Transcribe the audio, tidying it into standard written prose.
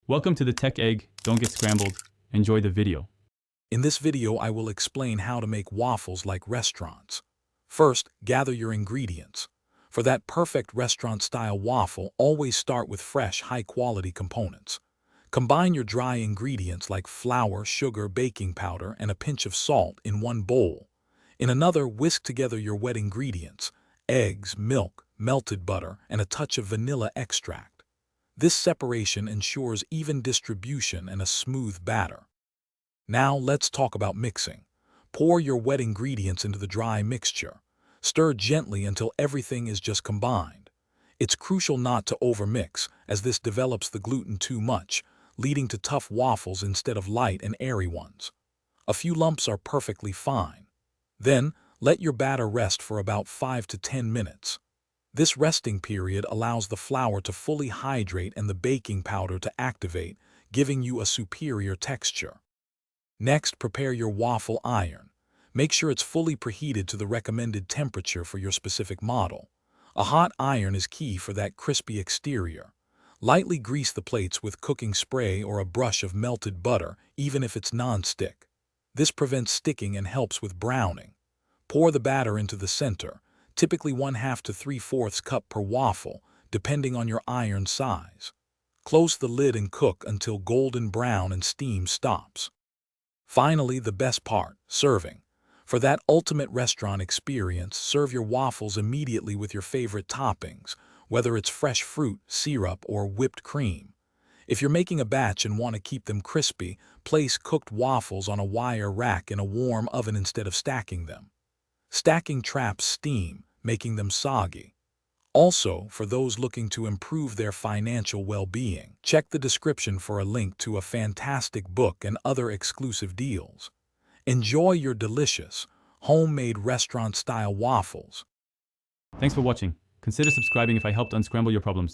Welcome to the Tech Egg. Don't get scrambled. Enjoy the video. In this video, I will explain how to make waffles like restaurants. First, gather your ingredients. For that perfect restaurant-style waffle, always start with fresh, high-quality components. Combine your dry ingredients like flour, sugar, baking powder, and a pinch of salt in one bowl. In another, whisk together your wet ingredients: eggs, milk, melted butter, and a touch of vanilla extract. This separation ensures even distribution and a smooth batter. Now let's talk about mixing. Pour your wet ingredients into the dry mixture. Stir gently until everything is just combined. It's crucial not to overmix, as this develops the gluten too much, leading to tough waffles instead of light and airy ones. A few lumps are perfectly fine. Then, let your batter rest for about 5 to 10 minutes. This resting period allows the flour to fully hydrate and the baking powder to activate, giving you a superior texture. Next, prepare your waffle iron. Make sure it's fully preheated to the recommended temperature for your specific model. A hot iron is key for that crispy exterior. Lightly grease the plates with cooking spray or a brush of melted butter, even if it's non-stick. This prevents sticking and helps with browning. Pour the batter into the center, typically 1/2 to 3/4 cup per waffle, depending on your iron size. Close the lid and cook until golden brown and steam stops. Finally, the best part, serving. For that ultimate restaurant experience, serve your waffles immediately with your favorite toppings, whether it's fresh fruit, syrup, or whipped cream. If you're making a batch and want to keep them crispy, place cooked waffles on a wire rack in a warm oven instead of stacking them. Stacking traps steam, making them soggy. Also, for those looking to improve their financial well-being, check the description for a link to a fantastic book and other exclusive deals. Enjoy your delicious, homemade restaurant-style waffles. Thanks for watching. Consider subscribing if I helped unscramble your problems.